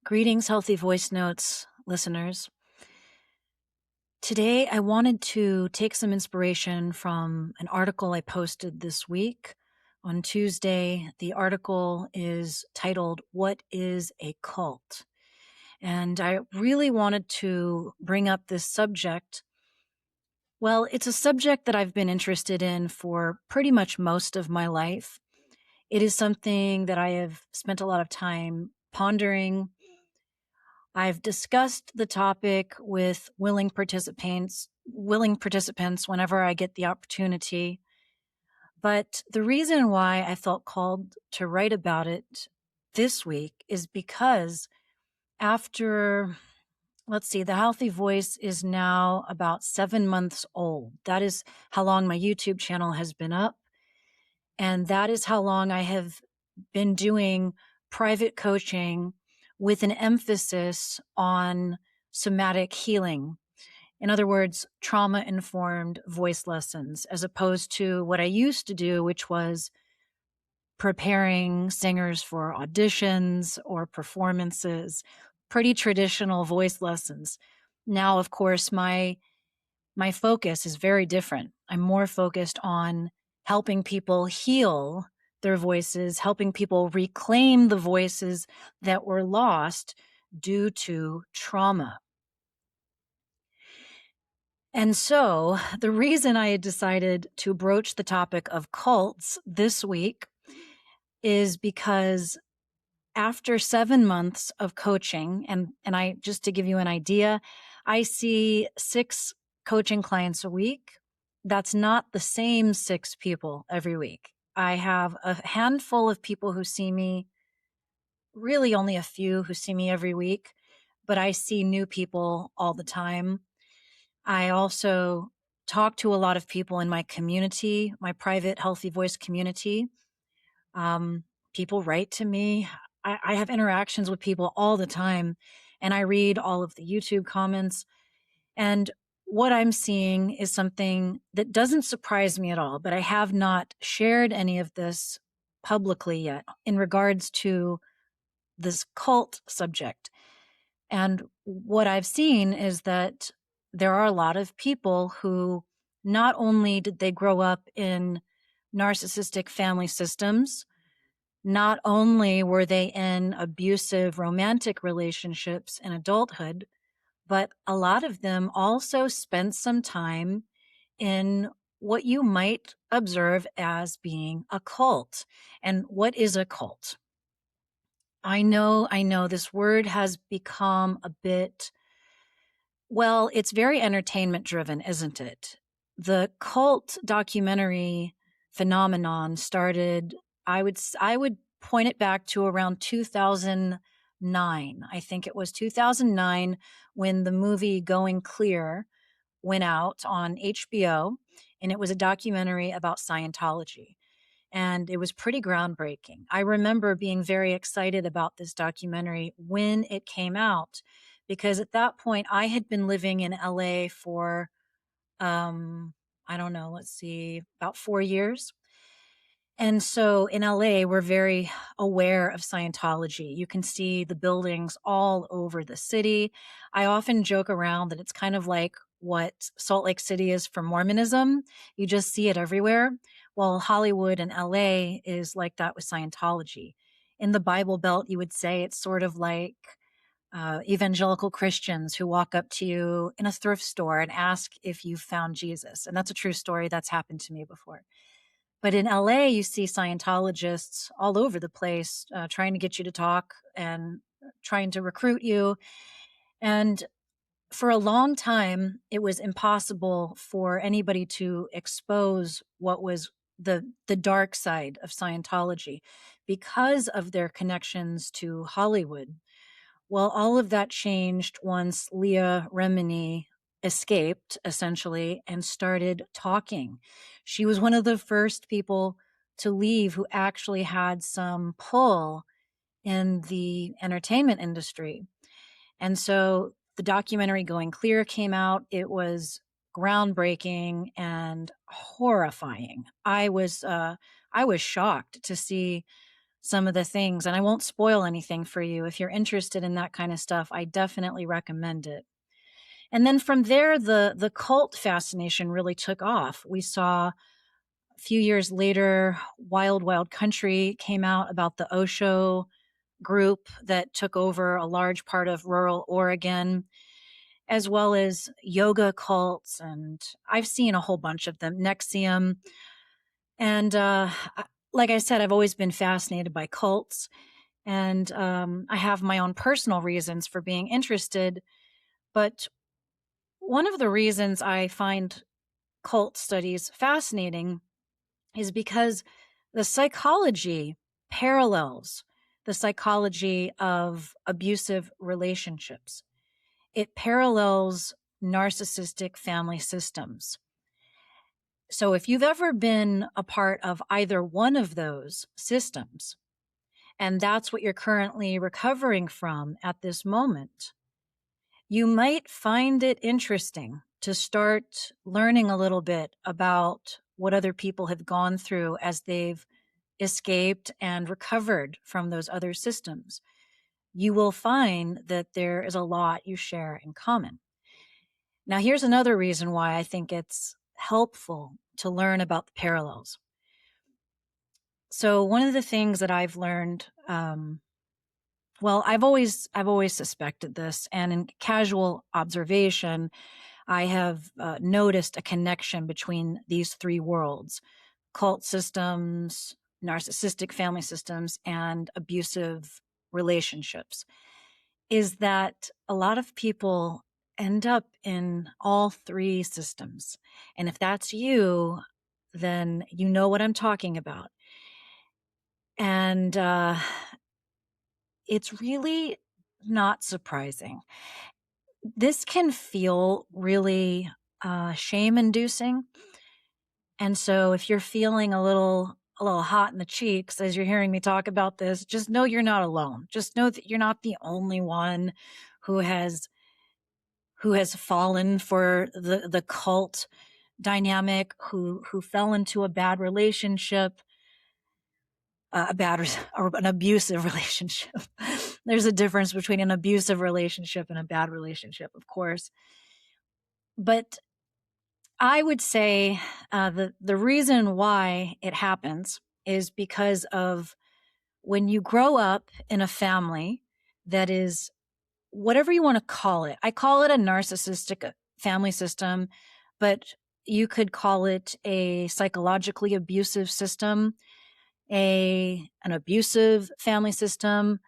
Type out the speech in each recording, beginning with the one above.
Greetings, Healthy Voice Notes listeners. Today, I wanted to take some inspiration from an article I posted this week on Tuesday. The article is titled, "What is a Cult?" And I really wanted to bring up this subject. Well, it's a subject that I've been interested in for pretty much most of my life. It is something that I have spent a lot of time pondering. I've discussed the topic with willing participants whenever I get the opportunity. But the reason why I felt called to write about it this week is because after, let's see, the Healthy Voice is now about 7 months old. That is how long my YouTube channel has been up. And that is how long I have been doing private coaching with an emphasis on somatic healing. In other words, trauma-informed voice lessons, as opposed to what I used to do, which was preparing singers for auditions or performances, pretty traditional voice lessons. Now, of course, my focus is very different. I'm more focused on helping people heal their voices, helping people reclaim the voices that were lost due to trauma. And so the reason I had decided to broach the topic of cults this week is because after 7 months of coaching, and I, just to give you an idea, I see 6 coaching clients a week. That's not the same 6 people every week. I have a handful of people who see me, really only a few who see me every week, but I see new people all the time. I also talk to a lot of people in my community, my private Healthy Voice community. People write to me. I have interactions with people all the time, and I read all of the YouTube comments. And what I'm seeing is something that doesn't surprise me at all, but I have not shared any of this publicly yet in regards to this cult subject. And what I've seen is that there are a lot of people who not only did they grow up in narcissistic family systems, not only were they in abusive romantic relationships in adulthood, but a lot of them also spent some time in what you might observe as being a cult. And what is a cult? I know this word has become a bit, well, it's very entertainment driven, isn't it? The cult documentary phenomenon started, I would point it back to around 2009. I think it was 2009 when the movie Going Clear went out on HBO, and it was a documentary about Scientology. And it was pretty groundbreaking. I remember being very excited about this documentary when it came out, because at that point I had been living in LA for, I don't know, let's see, about 4 years. And so in LA, we're very aware of Scientology. You can see the buildings all over the city. I often joke around that it's kind of like what Salt Lake City is for Mormonism. You just see it everywhere. Well, Hollywood and LA is like that with Scientology. In the Bible Belt, you would say it's sort of like evangelical Christians who walk up to you in a thrift store and ask if you've found Jesus. And that's a true story. That's happened to me before. But in LA, you see Scientologists all over the place trying to get you to talk and trying to recruit you. And for a long time, it was impossible for anybody to expose what was the dark side of Scientology because of their connections to Hollywood. Well, all of that changed once Leah Remini escaped, essentially, and started talking. She was one of the first people to leave who actually had some pull in the entertainment industry. And so the documentary Going Clear came out. It was groundbreaking and horrifying. I was shocked to see some of the things, and I won't spoil anything for you. If you're interested in that kind of stuff, I definitely recommend it. And then from there, the cult fascination really took off. We saw a few years later, Wild Wild Country came out about the Osho group that took over a large part of rural Oregon, as well as yoga cults. And I've seen a whole bunch of them, Nexium. And like I said, I've always been fascinated by cults. And I have my own personal reasons for being interested. But one of the reasons I find cult studies fascinating is because the psychology parallels the psychology of abusive relationships. It parallels narcissistic family systems. So if you've ever been a part of either one of those systems, and that's what you're currently recovering from at this moment, you might find it interesting to start learning a little bit about what other people have gone through as they've escaped and recovered from those other systems. You will find that there is a lot you share in common. Now, here's another reason why I think it's helpful to learn about the parallels. So, one of the things that I've learned, well, I've always suspected this, and in casual observation, I have noticed a connection between these three worlds: cult systems, narcissistic family systems, and abusive relationships. Is that a lot of people end up in all three systems. And if that's you, then you know what I'm talking about. And it's really not surprising. This can feel really shame inducing. And so if you're feeling a little hot in the cheeks as you're hearing me talk about this, just know you're not alone. Just know that you're not the only one who has fallen for the cult dynamic, who fell into a bad relationship, or an abusive relationship. There's a difference between an abusive relationship and a bad relationship, of course. But I would say the reason why it happens is because of when you grow up in a family that is, whatever you want to call it. I call it a narcissistic family system, but you could call it a psychologically abusive system, an abusive family system.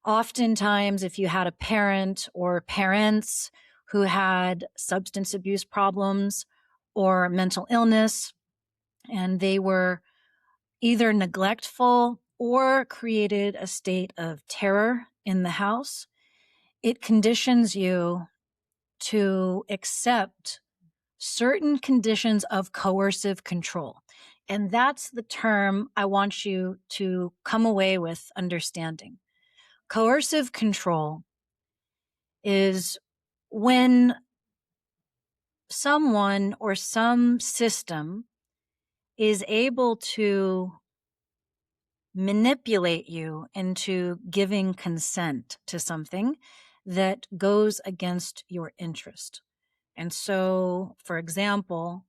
Oftentimes, if you had a parent or parents who had substance abuse problems or mental illness, and they were either neglectful or created a state of terror in the house, it conditions you to accept certain conditions of coercive control. And that's the term I want you to come away with understanding. Coercive control is when someone or some system is able to manipulate you into giving consent to something that goes against your interest. And so, for example,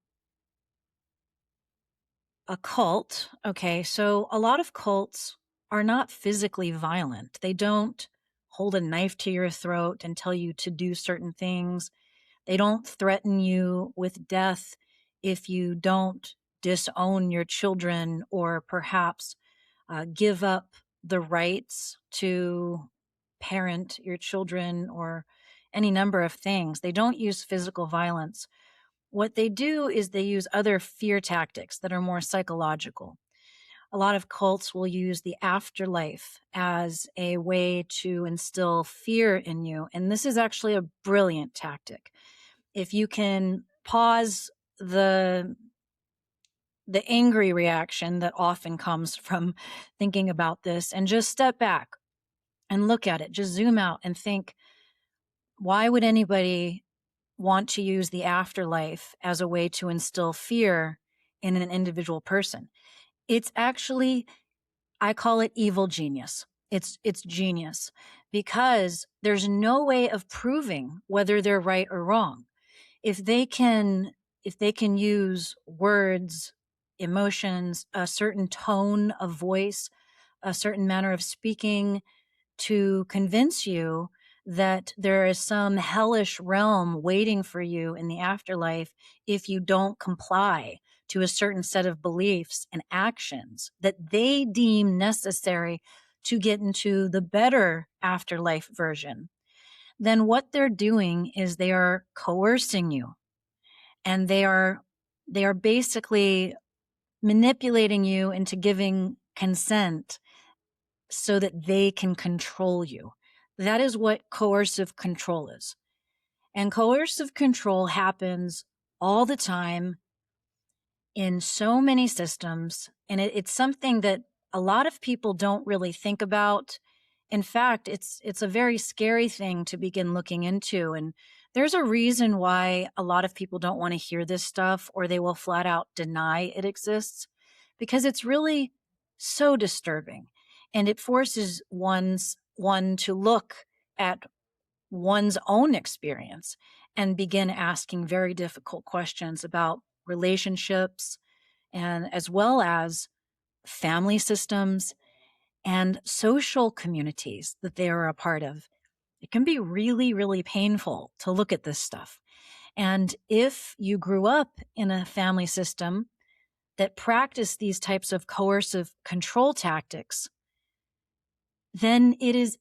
a cult, okay, so a lot of cults are not physically violent. They don't hold a knife to your throat and tell you to do certain things. They don't threaten you with death if you don't disown your children or perhaps give up the rights to parent your children or any number of things. They don't use physical violence. What they do is they use other fear tactics that are more psychological. A lot of cults will use the afterlife as a way to instill fear in you. And this is actually a brilliant tactic. If you can pause the angry reaction that often comes from thinking about this and just step back and look at it, just zoom out and think, why would anybody want to use the afterlife as a way to instill fear in an individual person? It's actually I call it evil genius. It's genius because there's no way of proving whether they're right or wrong. If they can use words, emotions, a certain tone of voice, a certain manner of speaking to convince you that there is some hellish realm waiting for you in the afterlife if you don't comply to a certain set of beliefs and actions that they deem necessary to get into the better afterlife version, then what they're doing is they are coercing you, and they are basically manipulating you into giving consent so that they can control you. That is what coercive control is. And coercive control happens all the time in so many systems. And it's something that a lot of people don't really think about. In fact, it's a very scary thing to begin looking into. And there's a reason why a lot of people don't want to hear this stuff, or they will flat out deny it exists, because it's really so disturbing. And it forces one to look at one's own experience and begin asking very difficult questions about relationships, and as well as family systems and social communities that they are a part of. It can be really, really painful to look at this stuff. And if you grew up in a family system that practiced these types of coercive control tactics, then it is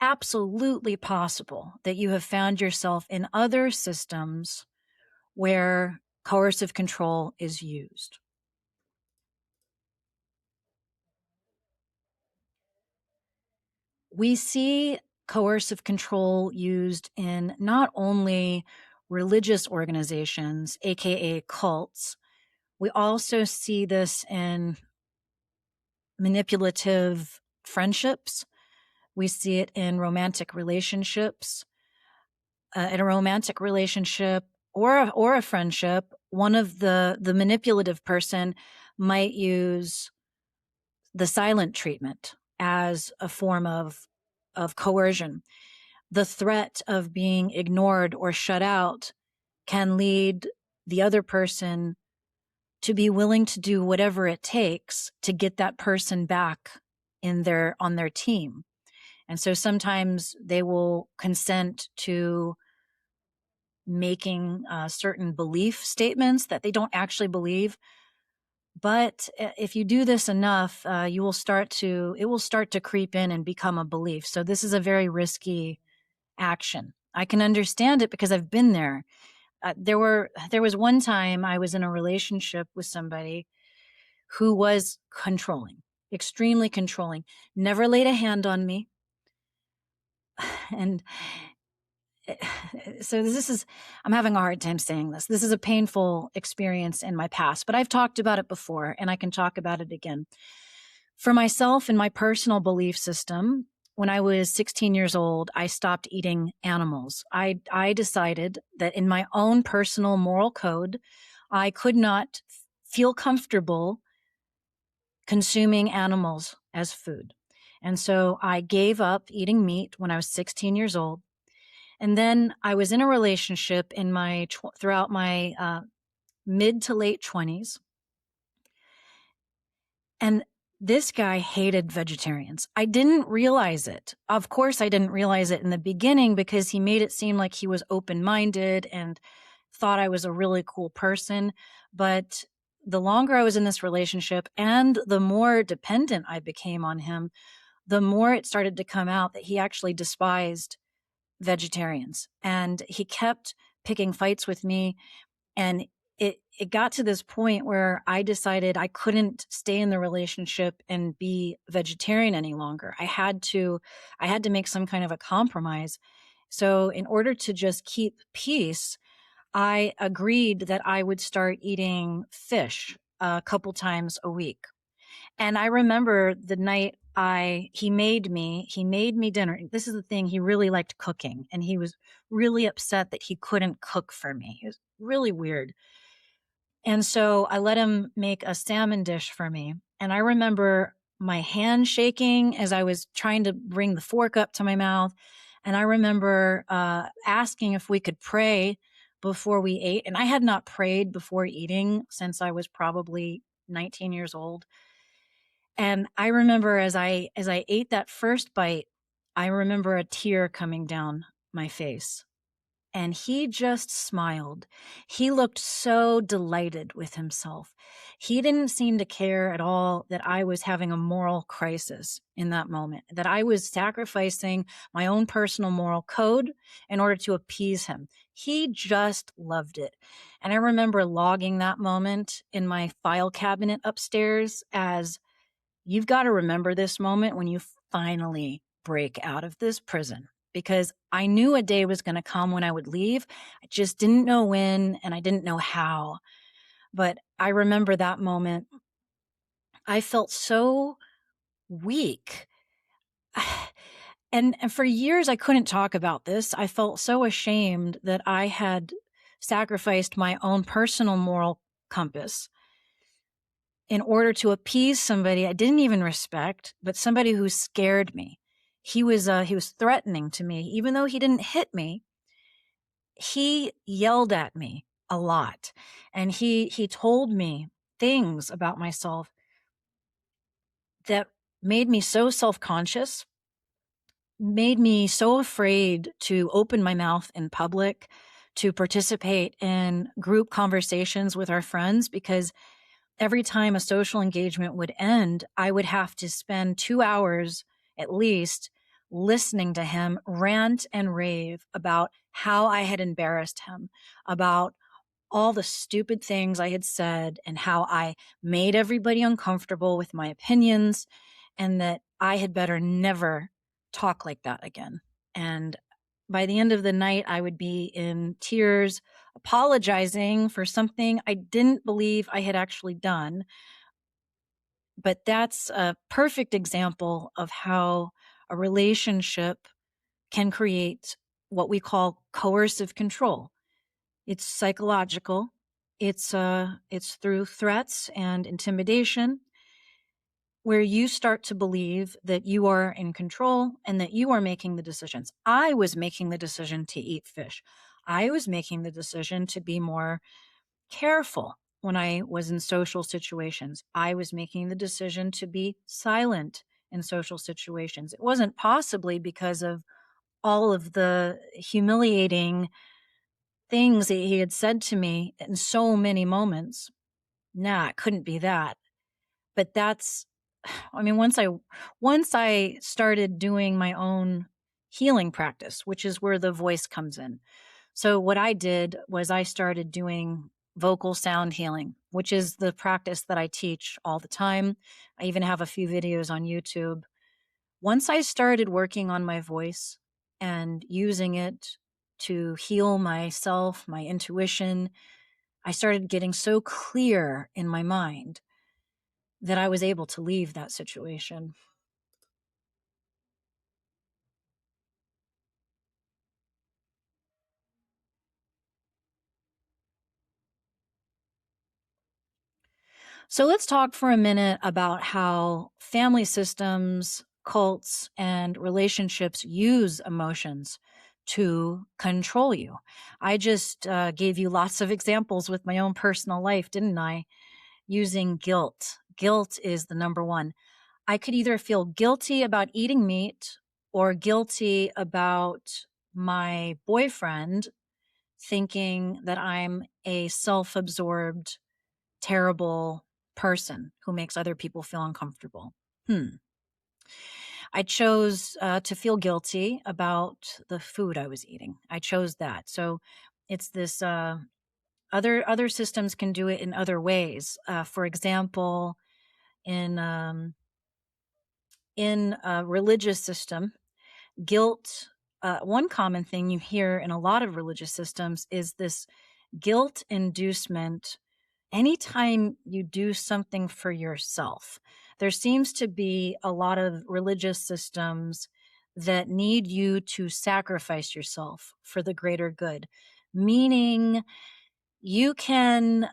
absolutely possible that you have found yourself in other systems where coercive control is used. We see coercive control used in not only religious organizations, aka cults, we also see this in manipulative friendships. We see it in romantic relationships. In a romantic relationship or a friendship, one of the manipulative person might use the silent treatment as a form of coercion. The threat of being ignored or shut out can lead the other person to be willing to do whatever it takes to get that person back on their team. And so sometimes they will consent to making certain belief statements that they don't actually believe. But if you do this enough, it will start to creep in and become a belief. So this is a very risky action. I can understand it because I've been there. There was one time I was in a relationship with somebody who was controlling, extremely controlling, never laid a hand on me. And so I'm having a hard time saying this. This is a painful experience in my past, but I've talked about it before and I can talk about it again. For myself and my personal belief system, when I was 16 years old, I stopped eating animals. I decided that in my own personal moral code, I could not feel comfortable consuming animals as food. And so I gave up eating meat when I was 16 years old. And then I was in a relationship throughout my mid to late 20s. And this guy hated vegetarians. I didn't realize it. Of course, I didn't realize it in the beginning because he made it seem like he was open-minded and thought I was a really cool person. But the longer I was in this relationship and the more dependent I became on him, the more it started to come out that he actually despised vegetarians. And he kept picking fights with me. And it got to this point where I decided I couldn't stay in the relationship and be vegetarian any longer. I had to make some kind of a compromise. So in order to just keep peace, I agreed that I would start eating fish a couple times a week. And I remember the night he made me dinner. This is the thing. He really liked cooking and he was really upset that he couldn't cook for me. It was really weird. And so I let him make a salmon dish for me. And I remember my hand shaking as I was trying to bring the fork up to my mouth. And I remember asking if we could pray before we ate. And I had not prayed before eating since I was probably 19 years old. And I remember as I ate that first bite, I remember a tear coming down my face. And he just smiled. He looked so delighted with himself. He didn't seem to care at all that I was having a moral crisis in that moment, that I was sacrificing my own personal moral code in order to appease him. He just loved it. And I remember logging that moment in my file cabinet upstairs as, you've got to remember this moment when you finally break out of this prison, because I knew a day was going to come when I would leave. I just didn't know when, and I didn't know how. But I remember that moment. I felt so weak. And for years, I couldn't talk about this. I felt so ashamed that I had sacrificed my own personal moral compass in order to appease somebody I didn't even respect, but somebody who scared me. He was threatening to me, even though he didn't hit me. He yelled at me a lot, and he told me things about myself that made me so self-conscious, made me so afraid to open my mouth in public, to participate in group conversations with our friends, because every time a social engagement would end, I would have to spend 2 hours at least listening to him rant and rave about how I had embarrassed him, about all the stupid things I had said, and how I made everybody uncomfortable with my opinions, and that I had better never talk like that again. And by the end of the night, I would be in tears, apologizing for something I didn't believe I had actually done. But that's a perfect example of how a relationship can create what we call coercive control. It's psychological. It's through threats and intimidation, where you start to believe that you are in control and that you are making the decisions. I was making the decision to eat fish. I was making the decision to be more careful when I was in social situations. I was making the decision to be silent in social situations. It wasn't possibly because of all of the humiliating things that he had said to me in so many moments. Nah, it couldn't be that. But that's, I mean, once I started doing my own healing practice, which is where the voice comes in. So what I did was I started doing vocal sound healing, which is the practice that I teach all the time. I even have a few videos on YouTube. Once I started working on my voice and using it to heal myself, my intuition, I started getting so clear in my mind that I was able to leave that situation. So let's talk for a minute about how family systems, cults, and relationships use emotions to control you. I just gave you lots of examples with my own personal life, didn't I? Using guilt. Guilt is the number one. I could either feel guilty about eating meat or guilty about my boyfriend thinking that I'm a self-absorbed, terrible person who makes other people feel uncomfortable. I chose to feel guilty about the food I was eating. I chose that. So it's this other systems can do it in other ways. For example, in a religious system, guilt. One common thing you hear in a lot of religious systems is this guilt inducement anytime you do something for yourself. There seems to be a lot of religious systems that need you to sacrifice yourself for the greater good, meaning you can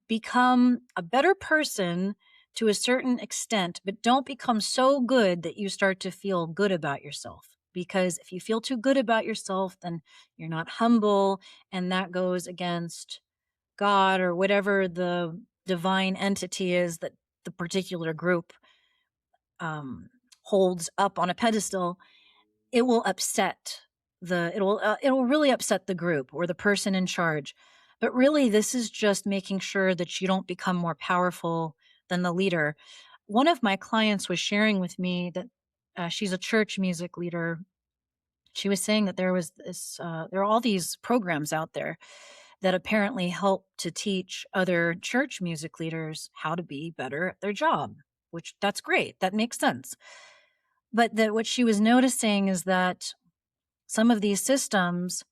become a better person to a certain extent, but don't become so good that you start to feel good about yourself. Because if you feel too good about yourself, then you're not humble, and that goes against God or whatever the divine entity is that the particular group um, holds up on a pedestal. It will upset it'll really upset the group or the person in charge. But really, this is just making sure that you don't become more powerful than the leader. One of my clients was sharing with me that she's a church music leader. She was saying that there are all these programs out there that apparently help to teach other church music leaders how to be better at their job, which that's great. That makes sense. But that what she was noticing is that some of these systems,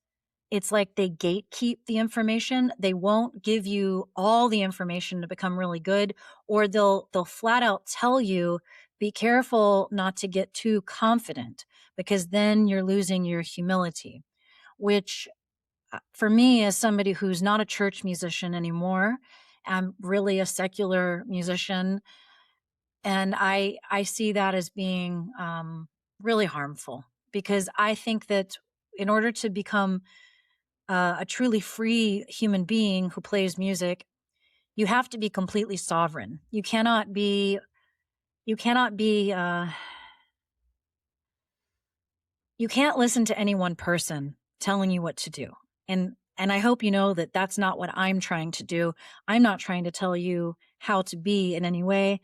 it's like they gatekeep the information. They won't give you all the information to become really good, or they'll flat out tell you, be careful not to get too confident, because then you're losing your humility, which for me, as somebody who's not a church musician anymore, I'm really a secular musician, and I see that as being really harmful, because I think that in order to become a truly free human being who plays music, you have to be completely sovereign. You cannot be you can't listen to any one person telling you what to do. And I hope you know that that's not what I'm trying to do. I'm not trying to tell you how to be in any way.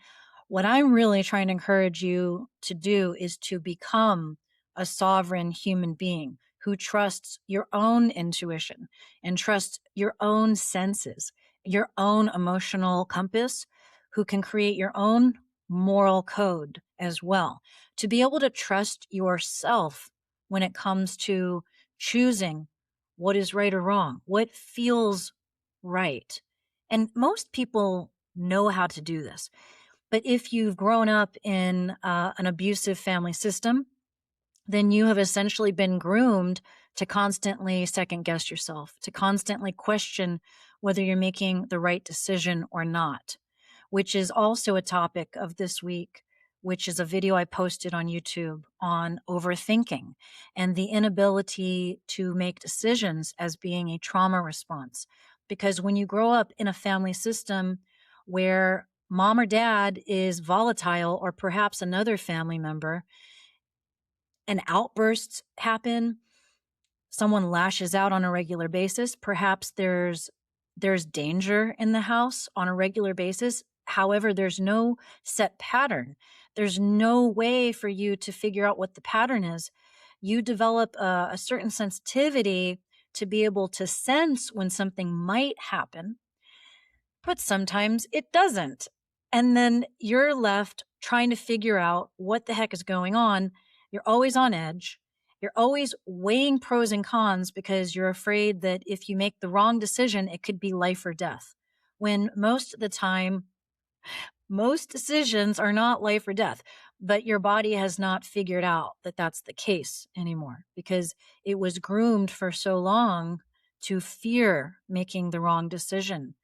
What I'm really trying to encourage you to do is to become a sovereign human being who trusts your own intuition and trusts your own senses, your own emotional compass, who can create your own moral code as well, to be able to trust yourself when it comes to choosing what is right or wrong, what feels right. And most people know how to do this. But if you've grown up in an abusive family system, then you have essentially been groomed to constantly second guess yourself, to constantly question whether you're making the right decision or not, which is also a topic of this week, which is a video I posted on YouTube on overthinking and the inability to make decisions as being a trauma response. Because when you grow up in a family system where mom or dad is volatile, or perhaps another family member, and outbursts happen, someone lashes out on a regular basis, perhaps there's danger in the house on a regular basis. However, there's no set pattern. There's no way for you to figure out what the pattern is. You develop a certain sensitivity to be able to sense when something might happen, but sometimes it doesn't. And then you're left trying to figure out what the heck is going on. You're always on edge. You're always weighing pros and cons because you're afraid that if you make the wrong decision, it could be life or death. When most of the time, most decisions are not life or death, but your body has not figured out that that's the case anymore, because it was groomed for so long to fear making the wrong decision.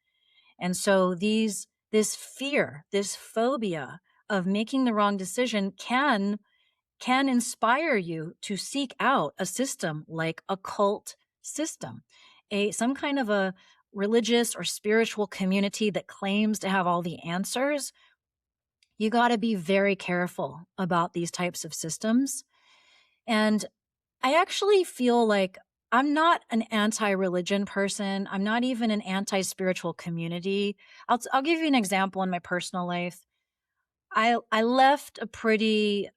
And so this fear, this phobia of making the wrong decision can inspire you to seek out a system like a cult system, some kind of a religious or spiritual community that claims to have all the answers. You got to be very careful about these types of systems. And I actually feel like I'm not an anti-religion person. I'm not even an anti-spiritual community. I'll give you an example in my personal life. I left a pretty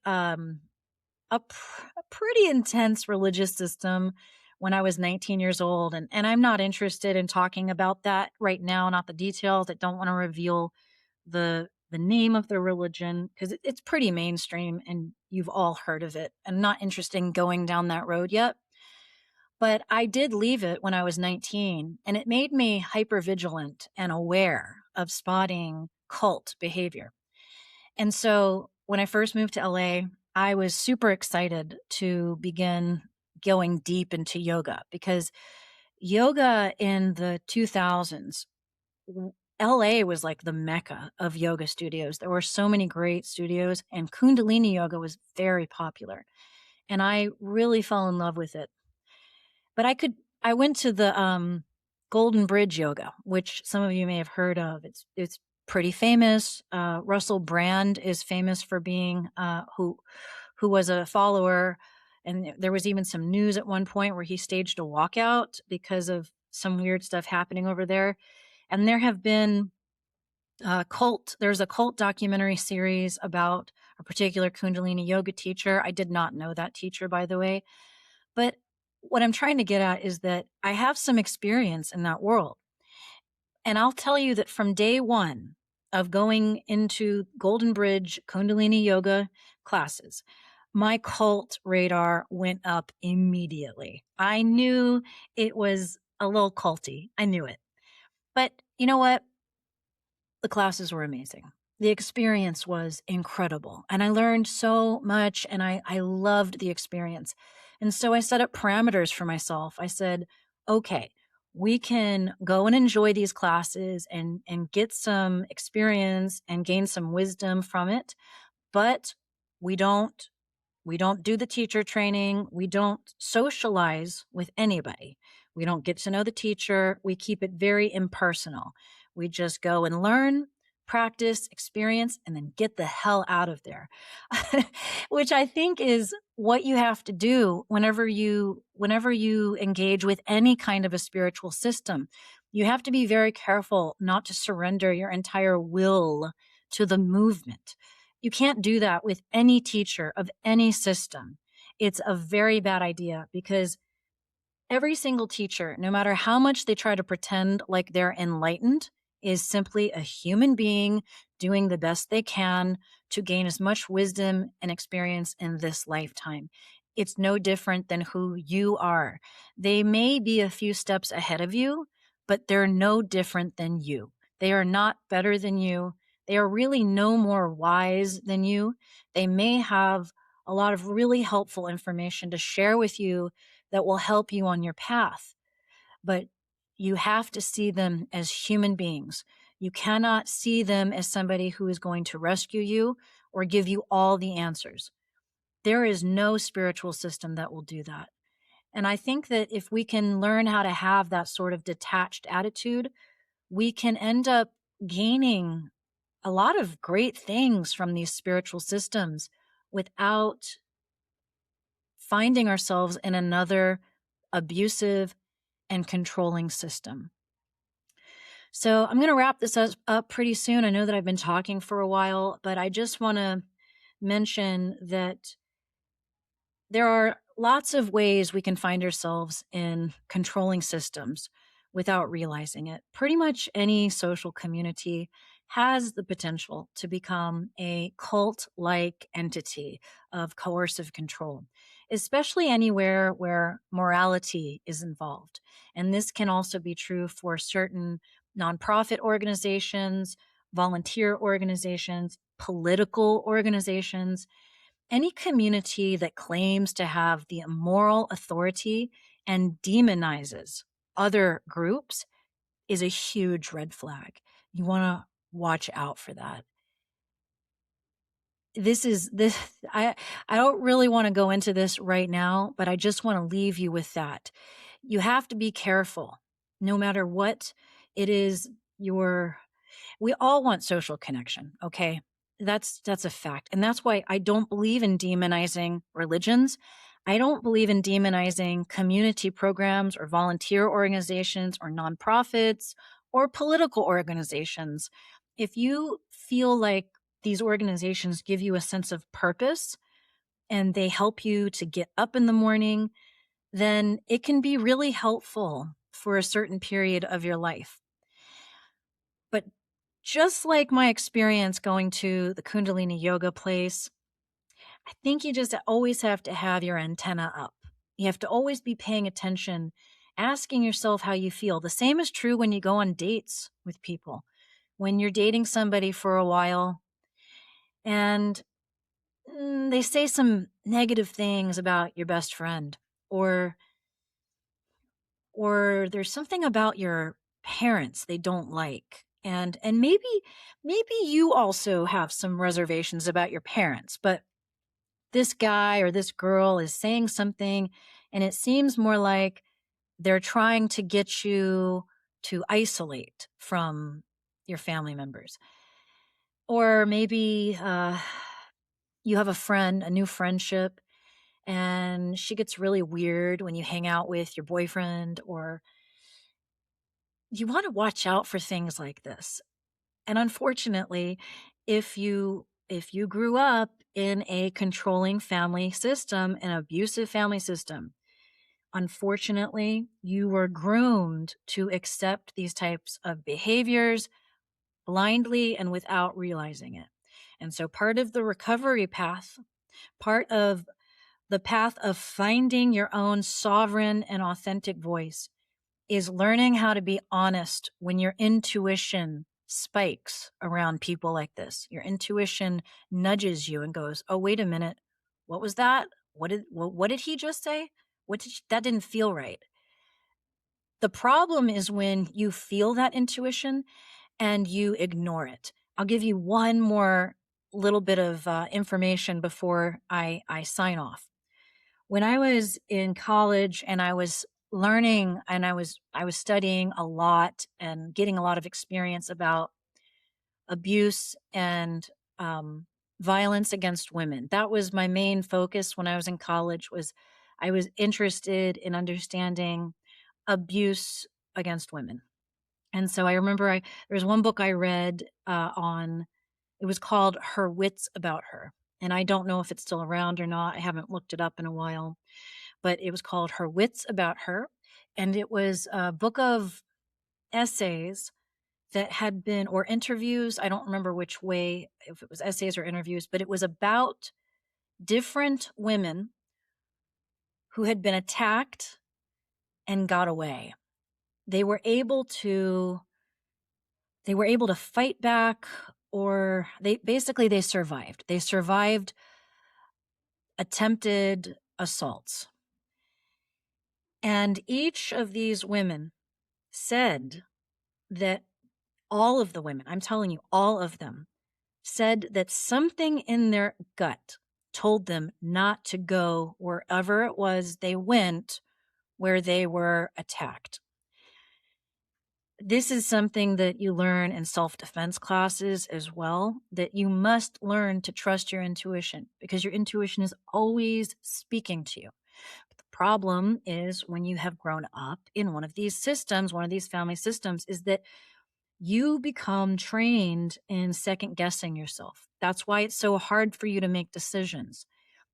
intense religious system when I was 19 years old, and I'm not interested in talking about that right now, not the details. I don't want to reveal the name of the religion because it's pretty mainstream and you've all heard of it. I'm not interested in going down that road yet. But I did leave it when I was 19, and it made me hypervigilant and aware of spotting cult behavior. And so when I first moved to LA, I was super excited to begin going deep into yoga, because yoga in the 2000s LA was like the mecca of yoga studios. There were so many great studios, and Kundalini yoga was very popular. And I really fell in love with it. But I went to the Golden Bridge yoga, which some of you may have heard of. It's pretty famous. Russell Brand is famous for being who was a follower, and there was even some news at one point where he staged a walkout because of some weird stuff happening over there. And there have been there's a cult documentary series about a particular Kundalini yoga teacher. I did not know that teacher, by the way. But what I'm trying to get at is that I have some experience in that world. And I'll tell you that from day one of going into Golden Bridge Kundalini yoga classes, my cult radar went up immediately. I knew it was a little culty. I knew it. But you know what? The classes were amazing. The experience was incredible. And I learned so much, and I loved the experience. And so I set up parameters for myself. I said, okay, we can go and enjoy these classes and get some experience and gain some wisdom from it. But we don't do the teacher training. We don't socialize with anybody. We don't get to know the teacher. We keep it very impersonal. We just go and learn, practice, experience, and then get the hell out of there, which I think is what you have to do whenever you engage with any kind of a spiritual system. You have to be very careful not to surrender your entire will to the movement. You can't do that with any teacher of any system. It's a very bad idea because every single teacher, no matter how much they try to pretend like they're enlightened, is simply a human being doing the best they can to gain as much wisdom and experience in this lifetime. It's no different than who you are. They may be a few steps ahead of you, but they're no different than you. They are not better than you. They are really no more wise than you. They may have a lot of really helpful information to share with you that will help you on your path. But you have to see them as human beings. You cannot see them as somebody who is going to rescue you or give you all the answers. There is no spiritual system that will do that. And I think that if we can learn how to have that sort of detached attitude, we can end up gaining a lot of great things from these spiritual systems without finding ourselves in another abusive and controlling system. So I'm going to wrap this up pretty soon. I know that I've been talking for a while, but I just want to mention that there are lots of ways we can find ourselves in controlling systems without realizing it. Pretty much any social community has the potential to become a cult-like entity of coercive control, especially anywhere where morality is involved. And this can also be true for certain nonprofit organizations, volunteer organizations, political organizations. Any community that claims to have the moral authority and demonizes other groups is a huge red flag. You want to watch out for that. I don't really want to go into this right now, but I just want to leave you with that. You have to be careful no matter what it is we all want social connection, okay? That's a fact. And that's why I don't believe in demonizing religions. I don't believe in demonizing community programs or volunteer organizations or nonprofits or political organizations. If you feel like these organizations give you a sense of purpose and they help you to get up in the morning, then it can be really helpful for a certain period of your life. But just like my experience going to the Kundalini yoga place, I think you just always have to have your antenna up. You have to always be paying attention, asking yourself how you feel. The same is true when you go on dates with people. When you're dating somebody for a while and they say some negative things about your best friend, or there's something about your parents they don't like, And maybe you also have some reservations about your parents, but this guy or this girl is saying something and it seems more like they're trying to get you to isolate from your family members. Or maybe you have a friend, a new friendship, and she gets really weird when you hang out with your boyfriend, or you want to watch out for things like this. And unfortunately, if you grew up in a controlling family system, an abusive family system, unfortunately, you were groomed to accept these types of behaviors blindly and without realizing it. And so part of the recovery path, part of the path of finding your own sovereign and authentic voice is learning how to be honest when your intuition spikes around people like this. Your intuition nudges you and goes, "Oh, wait a minute. What was that? What did he just say? That didn't feel right." The problem is when you feel that intuition and you ignore it. I'll give you one more little bit of information before I sign off. When I was in college and I was learning and I was studying a lot and getting a lot of experience about abuse and violence against women. That was my main focus when I was in college. Was I was interested in understanding abuse against women. And so I remember there was one book I read on, it was called Her Wits About Her. And I don't know if it's still around or not. I haven't looked it up in a while, but it was called Her Wits About Her. And it was a book of essays that had been, or interviews. I don't remember which way, if it was essays or interviews, but it was about different women who had been attacked and got away. They were able to fight back, or they survived. They survived attempted assaults. And each of these women said that all of the women, I'm telling you, all of them said that something in their gut told them not to go wherever it was they went where they were attacked. This is something that you learn in self-defense classes as well, that you must learn to trust your intuition because your intuition is always speaking to you. But the problem is when you have grown up in one of these systems, one of these family systems, is that you become trained in second guessing yourself. That's why it's so hard for you to make decisions.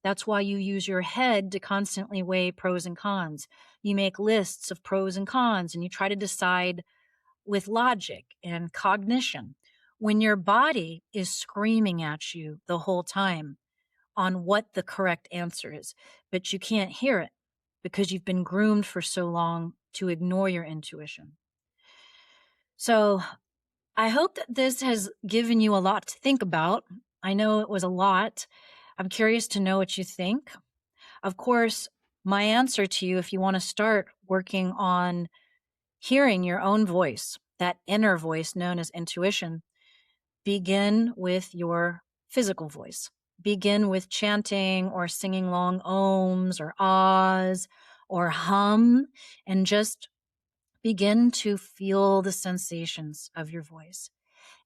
That's why you use your head to constantly weigh pros and cons. You make lists of pros and cons and you try to decide with logic and cognition when your body is screaming at you the whole time on what the correct answer is, but you can't hear it because you've been groomed for so long to ignore your intuition. So I hope that this has given you a lot to think about. I know it was a lot. I'm curious to know what you think. Of course, my answer to you, if you want to start working on hearing your own voice, that inner voice known as intuition, begin with your physical voice. Begin with chanting or singing long ohms or ahs or hum, and just begin to feel the sensations of your voice.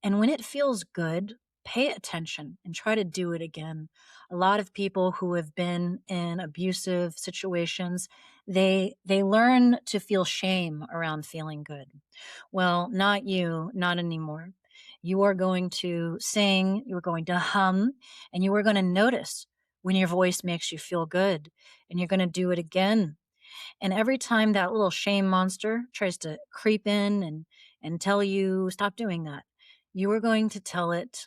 And when it feels good, pay attention and try to do it again. A lot of people who have been in abusive situations, they learn to feel shame around feeling good. Well, not you, not anymore. You are going to sing, you are going to hum, and you are going to notice when your voice makes you feel good, and you're going to do it again. And every time that little shame monster tries to creep in and tell you, stop doing that, you are going to tell it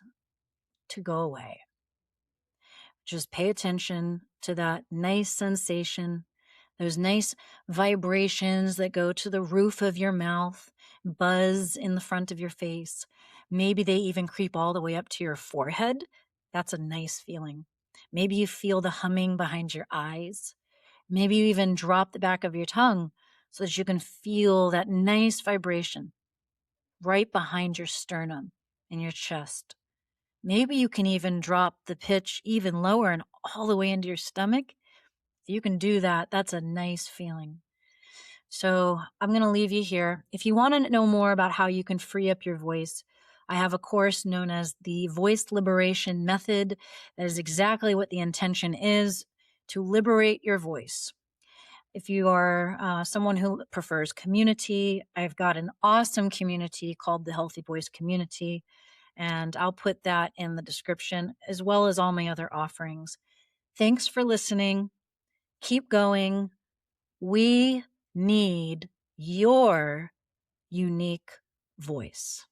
to go away. Just pay attention to that nice sensation, those nice vibrations that go to the roof of your mouth, buzz in the front of your face. Maybe they even creep all the way up to your forehead. That's a nice feeling. Maybe you feel the humming behind your eyes. Maybe you even drop the back of your tongue so that you can feel that nice vibration. right behind your sternum and your chest. Maybe you can even drop the pitch even lower and all the way into your stomach. If you can do that, that's a nice feeling. So I'm going to leave you here. If you want to know more about how you can free up your voice, I have a course known as the Voice Liberation Method. That is exactly what the intention is, to liberate your voice. If you are someone who prefers community, I've got an awesome community called the Healthy Voice Community, and I'll put that in the description as well as all my other offerings. Thanks for listening. Keep going. We need your unique voice.